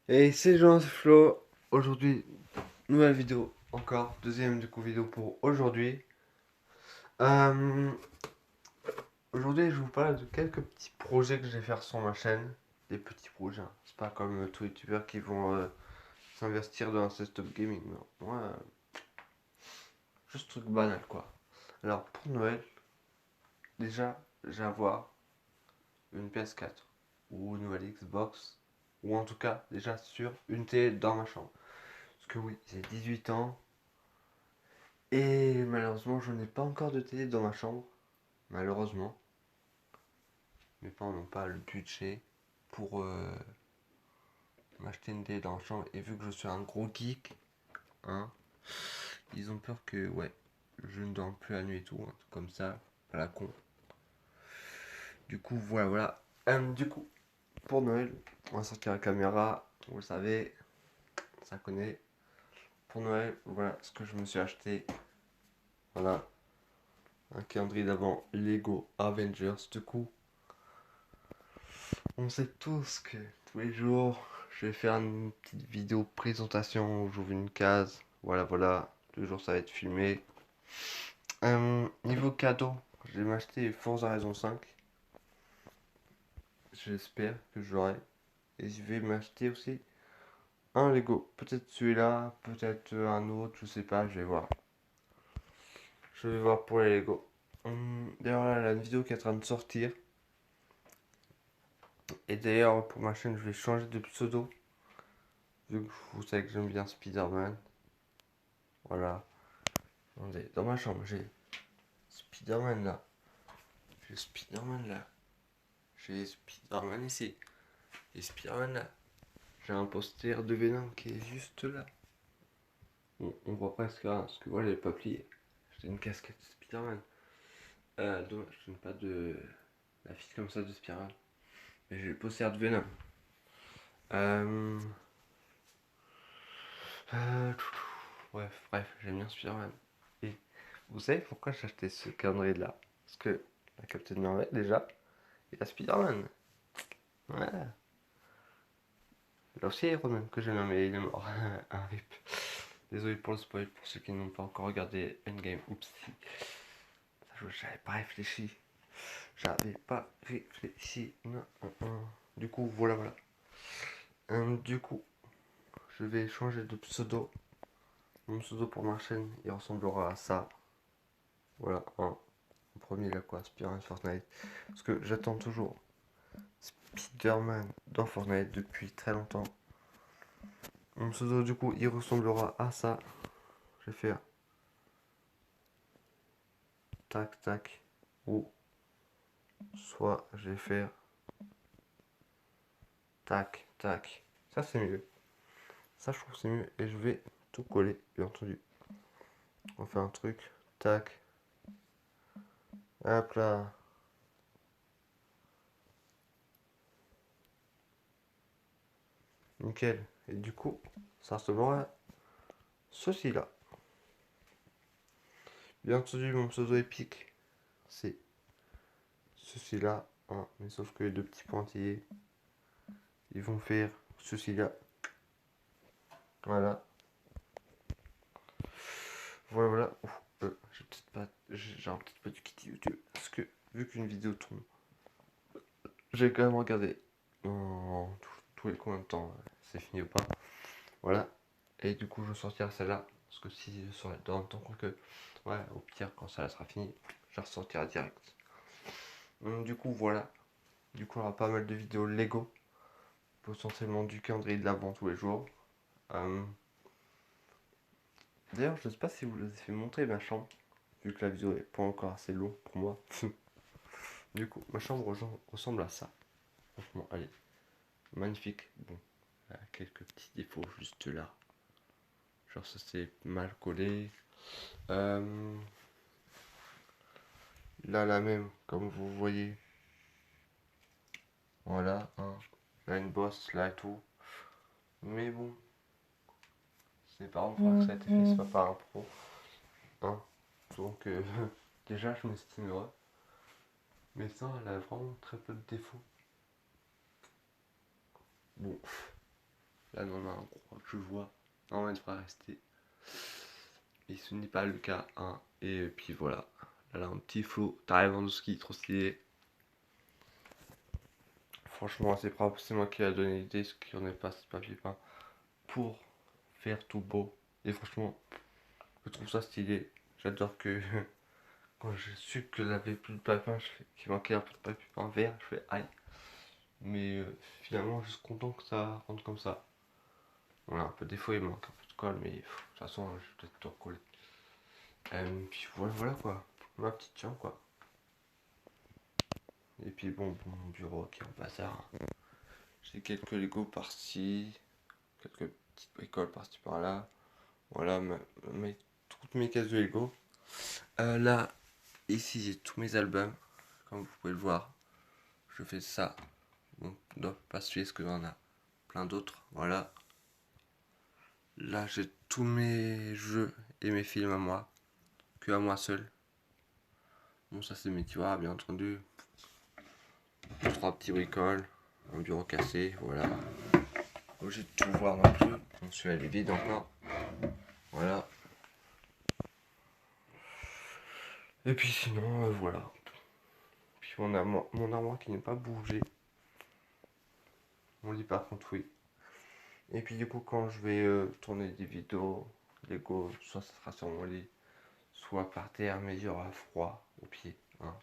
Et c'est Jean, c'est Flo. Aujourd'hui, nouvelle vidéo. Encore, deuxième du coup vidéo pour aujourd'hui. Euh, Aujourd'hui, je vous parle de quelques petits projets que je vais faire sur ma chaîne. Des petits projets, hein. C'est pas comme tous les youtubeurs qui vont s'investir dans un setup gaming. Non, moi, juste truc banal quoi. Alors pour Noël, déjà, j'ai à avoir une PS4 ou une nouvelle Xbox. Ou en tout cas, déjà sur une télé dans ma chambre. Parce que oui, j'ai 18 ans. Et malheureusement, je n'ai pas encore de télé dans ma chambre. Malheureusement. Mes parents n'ont pas le budget pour m'acheter une télé dans la chambre. Et vu que je suis un gros geek, hein, ils ont peur que, ouais, je ne dors plus la nuit et tout, un truc comme ça, à la con. Du coup, voilà, voilà. Du coup, pour Noël, on va sortir la caméra. Vous le savez, ça connaît. Pour Noël, voilà ce que je me suis acheté. Voilà, un calendrier d'avant Lego Avengers. Du coup, on sait tous que tous les jours, je vais faire une petite vidéo présentation où j'ouvre une case. Voilà, voilà. Tous les jours, ça va être filmé. Niveau cadeau, je vais m'acheter Forza Horizon 5. J'espère que j'aurai. Et je vais m'acheter aussi un Lego. Peut-être celui-là, peut-être un autre, je sais pas, je vais voir. Je vais voir pour les Lego. D'ailleurs, là, il y a une vidéo qui est en train de sortir. Et d'ailleurs, pour ma chaîne, je vais changer de pseudo. Vu que vous savez que j'aime bien Spider-Man. Voilà. Attendez, dans ma chambre, j'ai Spider-Man là. J'ai Spider-Man là. J'ai Spider-Man ici. Et Spider-Man là. J'ai un poster de Venom qui est juste là. Bon, on voit presque rien parce que voilà, il est pas plié. J'ai une casquette Spider-Man. Dommage, je n'ai pas de la fiche comme ça de Spider-Man. Mais j'ai le poster de Venom. Euh... euh, Bref, j'aime bien Spider-Man. Et vous savez pourquoi j'ai acheté ce calendrier là? Parce que la Captain Marvel déjà, il y a Spider-Man. Ouais. Là aussi Iron Man que j'aime bien, mais il est mort. Un rip. Désolé pour le spoil pour ceux qui n'ont pas encore regardé Endgame. Oups. J'avais pas réfléchi. J'avais pas réfléchi. Non, non, non. Du coup, voilà, voilà. Du coup, je vais changer de pseudo. Mon pseudo pour ma chaîne, il ressemblera à ça. Voilà, un. En premier, là, quoi, Spider-Man Fortnite. Parce que j'attends toujours Spider-Man dans Fortnite depuis très longtemps. Mon pseudo, du coup, il ressemblera à ça. Je vais faire tac, tac. Ou soit je vais faire tac, tac. Ça, c'est mieux. Ça, je trouve que c'est mieux. Et je vais tout coller, bien entendu. On fait un truc. Tac. Hop là. Nickel. Et du coup, ça ressemblera à ceci là. Bien entendu, mon pseudo épique, c'est ceci là. Hein. Mais sauf que les deux petits pointillés, ils vont faire ceci là. Voilà. Voilà, voilà. J'ai peut-être pas dû quitter YouTube. Parce que, vu qu'une vidéo tourne, j'ai quand même regardé tous les combien de temps c'est fini ou pas. Voilà. Et du coup, je sortirai celle-là. Parce que si je serai dans le temps, que, ouais, au pire, quand ça sera fini, je la ressortirai direct. Du coup, voilà. Du coup, on aura pas mal de vidéos Lego. Potentiellement du calendrier de l'avant tous les jours. Euh, D'ailleurs, je sais pas si vous les avez fait montrer ma chambre. Vu que la vidéo est pas encore assez longue pour moi. Du coup, ma chambre ressemble à ça. Franchement, allez. Magnifique. Bon, il y a quelques petits défauts juste là. Genre ça c'est mal collé. Euh, Là, la même, comme vous voyez. Voilà, hein. Là, une bosse, là et tout. Mais bon, c'est pas en que ça a été fait, c'est pas par un pro. Hein. Donc, déjà, je m'estime heureux. Mais ça, elle a vraiment très peu de défauts. Bon, Là, normalement, je vois. Normalement, il devrait rester. Et ce n'est pas le cas, hein. Et puis voilà. Là, un petit flow. Lewandowski, trop stylé. Franchement, c'est moi qui ai donné l'idée, ce qui en est pas, c'est papier peint, pour faire tout beau. Et franchement, je trouve ça stylé. J'adore que quand j'ai su que j'avais plus de papier peint, qu'il manquait un peu de papier peint vert, je fais aïe. Mais finalement, je suis content que ça rentre comme ça. Voilà, un peu des fois il manque un peu de colle, mais de toute façon, je vais peut-être tout recoller. Puis voilà, voilà quoi. Ma petite chambre quoi. Et puis bon, mon bureau qui est en bazar. J'ai quelques Lego par-ci, quelques petites bricoles par-ci par-là. Voilà, toutes mes cases de Lego. Là, ici, j'ai tous mes albums. Comme vous pouvez le voir, je fais ça. Bon, on doit pas suivre ce que j'en a plein d'autres. Voilà. Là, j'ai tous mes jeux et mes films à moi. Que à moi seul. Bon, ça, c'est mes tiroirs, bien entendu. Trois petits bricoles. Un bureau cassé, voilà. Obligé de tout voir non plus. Mon celui-là, il est vide encore. Voilà. Et puis sinon, voilà. Puis mon armoire qui n'est pas bougé. Mon lit par contre oui. Et puis du coup quand je vais tourner des vidéos Lego, soit ça sera sur mon lit, soit par terre, mais il y aura froid au pied. Hein.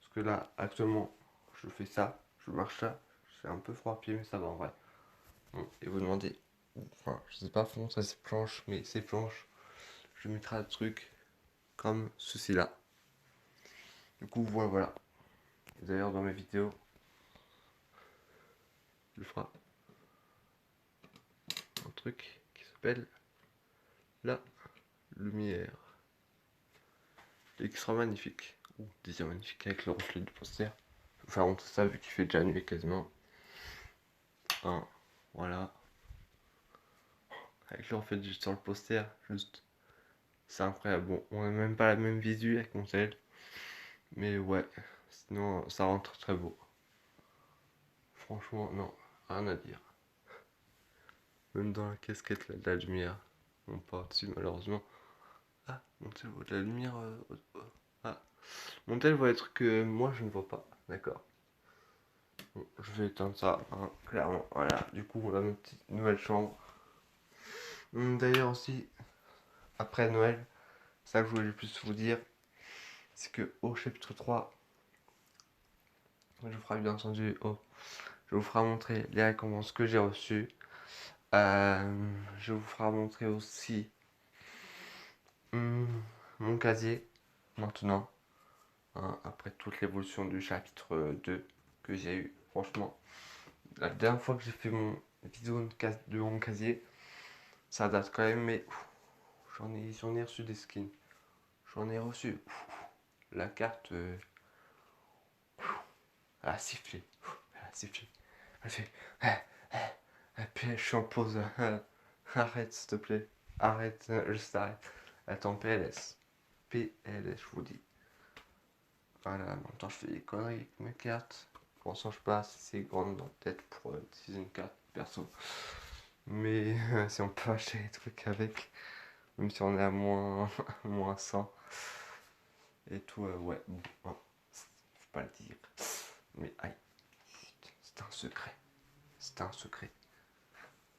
Parce que là actuellement je fais ça, je marche ça, c'est un peu froid au pied mais ça va en vrai. Bon, et vous demandez, enfin je sais pas comment ça se planche, mais ces planches, je mettrai un truc comme ceci là. Du coup voilà voilà. D'ailleurs dans mes vidéos, je ferai un truc qui s'appelle la lumière. Et qui sera magnifique. Ouh, déjà magnifique avec le reflet du poster. Je vais faire montrer ça vu qu'il fait déjà nuit quasiment. Hein, voilà. Avec le reflet sur le poster, juste. C'est incroyable. Bon, on n'a même pas la même visu avec mon tel. Mais ouais, sinon ça rentre très beau. Franchement, non, rien à dire. Même dans la casquette là, de la lumière. On part dessus malheureusement. Ah, mon tel voit de la lumière. Ah, mon tel voit des trucs que moi je ne vois pas. D'accord. Bon, je vais éteindre ça, hein, clairement. Voilà, du coup, on a notre petite nouvelle chambre. D'ailleurs aussi, après Noël, ça que je voulais plus vous dire, c'est que au chapitre 3, je vous ferai bien entendu, je vous ferai montrer les récompenses que j'ai reçues. Je vous ferai montrer aussi hum, mon casier, maintenant, hein, après toute l'évolution du chapitre 2 que j'ai eu. Franchement, la dernière fois que j'ai fait mon vidéo de mon casier, ça date quand même, mais j'en ai reçu des skins. J'en ai reçu. La carte, elle a sifflé. Elle a sifflé. Elle fait. Et puis je suis en pause. Arrête, s'il te plaît. Arrête, juste arrête. Attends, PLS. PLS, je vous dis. Voilà, en même temps, je fais des conneries avec mes cartes. Pour l'instant, je sais pas si c'est grande dans la tête pour utiliser une carte perso. Mais si on peut acheter des trucs avec, même si on est à moins, moins 100 et tout, ouais, bon, hein, faut pas le dire. Mais aïe, c'est un secret. C'est un secret.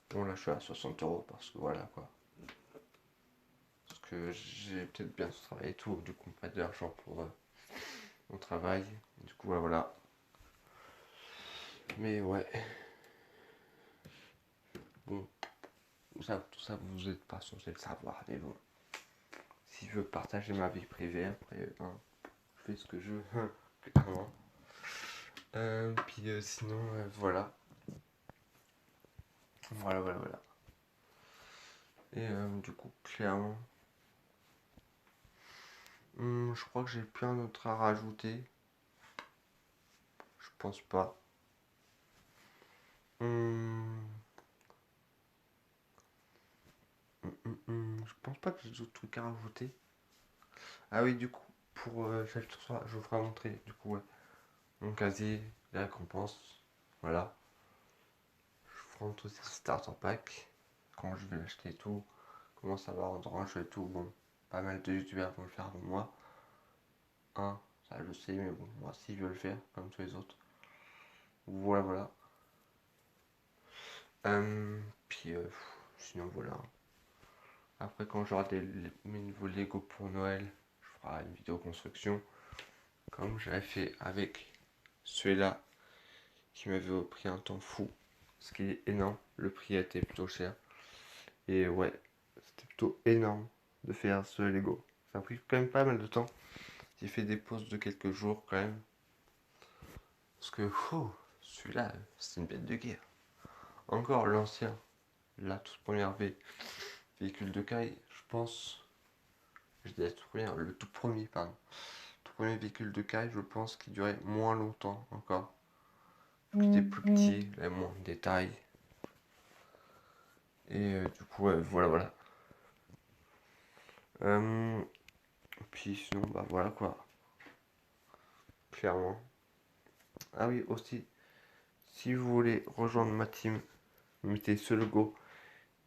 Bon, là, je suis à 60 € parce que voilà quoi. Parce que j'ai peut-être bien travaillé et tout, du coup, pas d'argent pour mon travail. Du coup, voilà. Mais ouais, bon, tout ça, vous n'êtes pas censé le savoir. Mais bon, si je veux partager ma vie privée, après, hein, je fais ce que je veux, clairement. Puis sinon, voilà. Voilà, voilà, voilà. Et du coup, clairement, je crois que j'ai plus un autre à rajouter. Je pense pas. Hum, je pense pas que j'ai d'autres trucs à rajouter. Ah oui, du coup, pour chapitre 3, je vous ferai montrer, du coup, ouais, mon casier, les récompenses. Voilà. prendre tous ces starter packs quand je vais l'acheter et tout, comment ça va rendre un jeu et tout. Bon, pas mal de youtubeurs vont le faire avant moi. Ça je sais, mais bon, moi si je veux le faire, comme tous les autres. Voilà, voilà. Puis sinon voilà. Après quand j'aurai mes nouveaux Lego pour Noël, je ferai une vidéo construction. Comme j'avais fait avec celui-là qui m'avait pris un temps fou. Ce qui est énorme. Le prix a été plutôt cher. Et ouais, c'était plutôt énorme de faire ce Lego. Ça a pris quand même pas mal de temps. J'ai fait des pauses de quelques jours quand même. Parce que celui-là, c'est une bête de guerre. Encore l'ancien, la toute première véhicule de caille, je pense. Je dis la toute première, le tout premier, pardon. Le tout premier véhicule de caille, je pense qu'il durait moins longtemps encore. Il était plus petit, il avait moins de détails. Et du coup, voilà, voilà. Puis sinon, bah voilà quoi. Clairement. Ah oui, aussi, si vous voulez rejoindre ma team, mettez ce logo.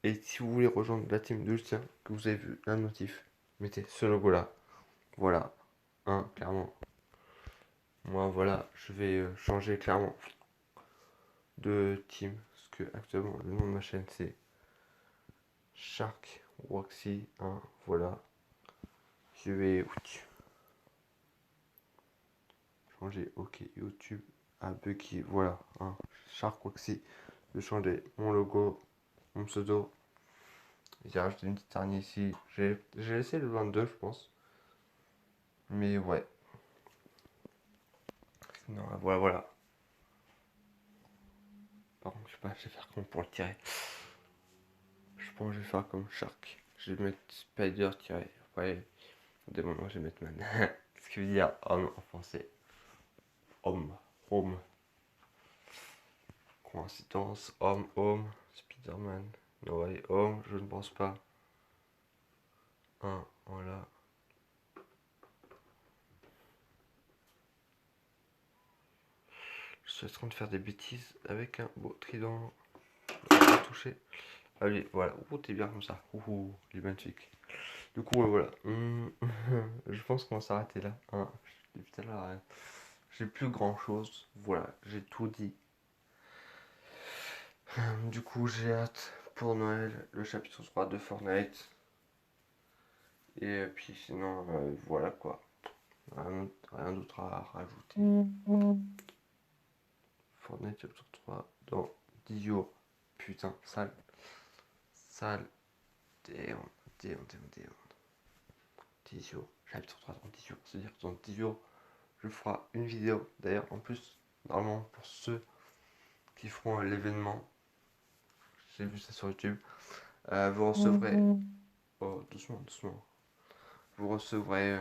Et si vous voulez rejoindre la team de Lucien, que vous avez vu la notif, mettez ce logo là. Voilà. Clairement. Moi, voilà, je vais changer clairement de team. Parce que actuellement, le nom de ma chaîne c'est Shark Waxy. Voilà. Je vais changer OK YouTube à Bucky. Voilà. Shark Waxy. Je vais changer mon logo, mon pseudo. J'ai rajouté une petite hargne ici. J'ai laissé le 22, je pense. Mais ouais. Non, voilà, voilà. Par contre, je sais pas, je vais faire comment pour le tirer. Je pense que je vais faire comme Shark. Je vais mettre Spider tiré. Après, au des moments, je vais mettre Man. Qu'est-ce qui veut dire homme en français? Homme. Home. Coïncidence. Homme. Home. Spider-Man. No way. Home. Je ne pense pas. Voilà. Je suis en train de faire des bêtises avec un beau trident. Touché. Allez, voilà. T'es bien comme ça. Il est magnifique. Du coup, voilà. Je pense qu'on va s'arrêter là. Je dis tout à l'heure, j'ai plus grand chose. Voilà, j'ai tout dit. Du coup, j'ai hâte pour Noël le chapitre 3 de Fortnite. Et puis sinon, voilà quoi. Rien d'autre à rajouter. Fortnite chapitre 3 dans 10 jours. Putain, sale. Sale. Damn. 10 jours. Chapitre 3 dans 10 jours. C'est-à-dire que dans 10 jours, je ferai une vidéo. D'ailleurs, en plus, normalement, pour ceux qui feront l'événement, j'ai vu ça sur YouTube, vous recevrez. Oh, doucement, doucement. Vous recevrez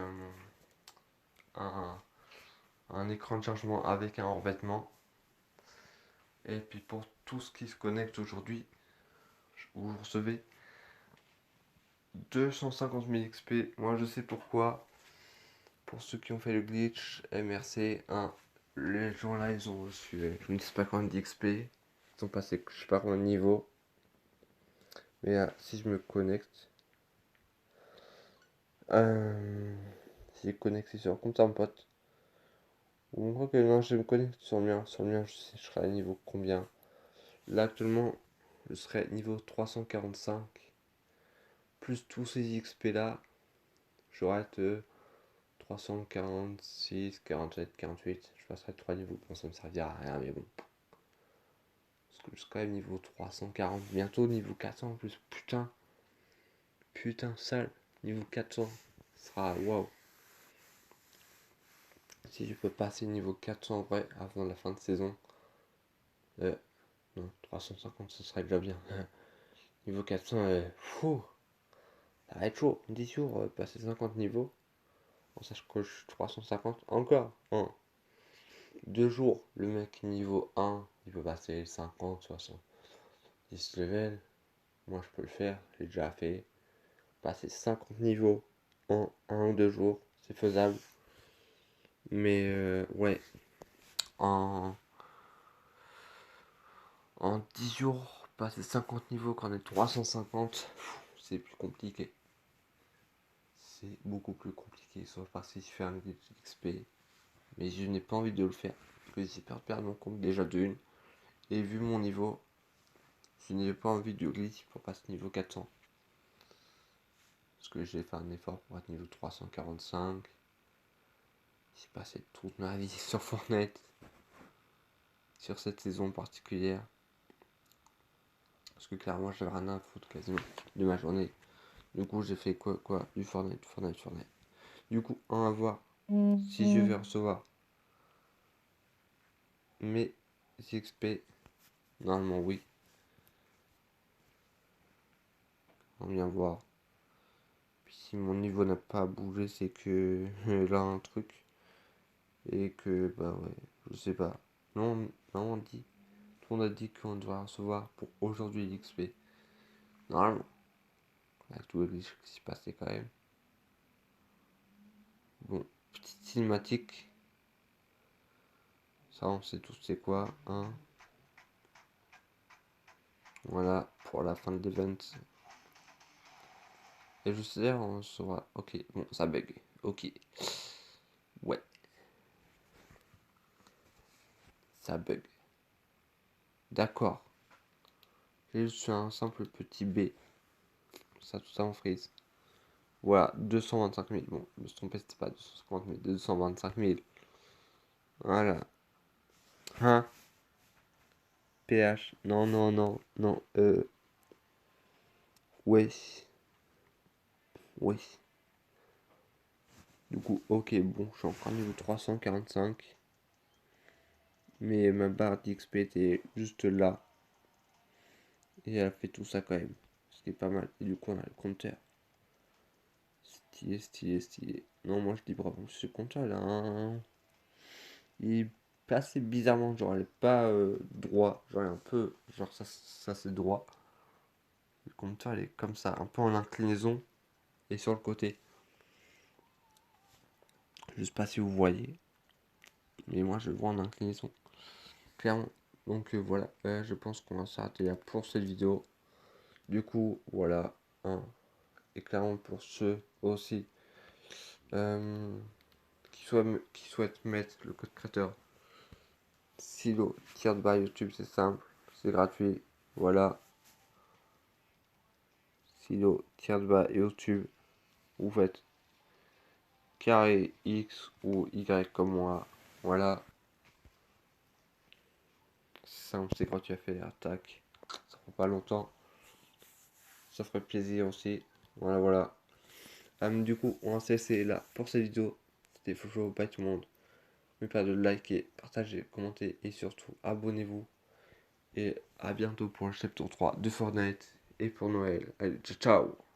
un écran de chargement avec un revêtement. Et puis pour tout ce qui se connecte aujourd'hui, vous recevez 250 000 XP. Moi je sais pourquoi. Pour ceux qui ont fait le glitch MRC 1, les gens là ils ont reçu je ne sais pas combien d'XP. Ils ont passé je sais pas combien de niveau. Mais si je me connecte, si je connecté sur compte un pote. On voit que non, je me connecte sur le mien. Sur le mien, je sais je serai à niveau combien. Là actuellement, je serai niveau 345. Plus tous ces XP là, j'aurai 346, 47, 48. Je passerai 3 niveaux. Bon, ça me servira à rien, mais bon. Parce que je suis quand même niveau 340. Bientôt niveau 400 en plus. Putain. Putain, sale. Niveau 400. Ce sera waouh. Si je peux passer niveau 400 en vrai avant la fin de saison. Non, 350, ce serait déjà bien. Niveau 400, fou. Ça va être chaud. 10 jours, passer 50 niveaux. On sache que je suis 350 encore. 2 jours, le mec niveau 1, il peut passer 50, 60, 10 levels. Moi, je peux le faire. J'ai déjà fait. Passer 50 niveaux en 1 ou 2 jours, c'est faisable. Mais ouais, en 10 jours, passer 50 niveaux quand on est 350, c'est plus compliqué. C'est beaucoup plus compliqué, sauf parce que je fais un glitch XP. Mais je n'ai pas envie de le faire, parce que j'ai peur de perdre mon compte déjà de une. Et vu mon niveau, je n'ai pas envie de glitch pour passer niveau 400. Parce que j'ai fait un effort pour être niveau 345. J'ai passé toute ma vie sur Fortnite. Sur cette saison particulière. Parce que clairement j'avais rien à foutre quasiment de ma journée. Du coup j'ai fait quoi du Fortnite. Du coup on va voir si je vais recevoir mes XP. Normalement oui. On vient voir. Puis si mon niveau n'a pas bougé, c'est que là un truc. Et que bah ouais, je sais pas. Non, on dit. On a dit qu'on doit recevoir pour aujourd'hui l'XP. Normalement. Avec tout le glitch qui s'est passé quand même. Bon, petite cinématique. Ça on sait tous c'est quoi, hein. Voilà, pour la fin de l'event. Et je sais, on saura. Ok, bon, ça bug. Ok. Ouais, ça bug. D'accord. J'ai juste un simple petit B. Ça, tout ça en freeze. Voilà, 225 000. Bon, je me suis trompé, c'était pas 250 000, 225 000. Voilà. Hein? PH. Non, non, non, non. Wesh. Wesh. Du coup, ok, bon, je suis encore niveau 345. Mais ma barre d'XP était juste là. Et elle a fait tout ça quand même. Ce qui est pas mal. Et du coup, on a le compteur. Stylé, stylé, stylé. Non, moi je dis bravo. Ce compteur là, hein, il est passé bizarrement. Genre, il est pas droit. Genre, il est un peu. Genre, ça c'est droit. Le compteur, il est comme ça. Un peu en inclinaison. Et sur le côté. Je sais pas si vous voyez. Mais moi, je le vois en inclinaison. Clairement. Donc voilà. Je pense qu'on va s'arrêter là pour cette vidéo. Du coup, voilà. Hein. Et clairement, pour ceux aussi qui souhaitent mettre le code créateur Silo Tiered by YouTube, c'est simple, c'est gratuit. Voilà. Silo Tiered by YouTube. Vous faites carré X ou Y comme moi. Voilà. C'est simple, c'est gratuit à faire. Tac. Ça prend pas longtemps. Ça ferait plaisir aussi. Voilà, voilà. Du coup, on va se laisser là pour cette vidéo. C'était Foufou, bye tout le monde. N'oubliez pas de liker, partager, commenter et surtout abonnez-vous. Et à bientôt pour le chapitre 3 de Fortnite et pour Noël. Allez, ciao ciao!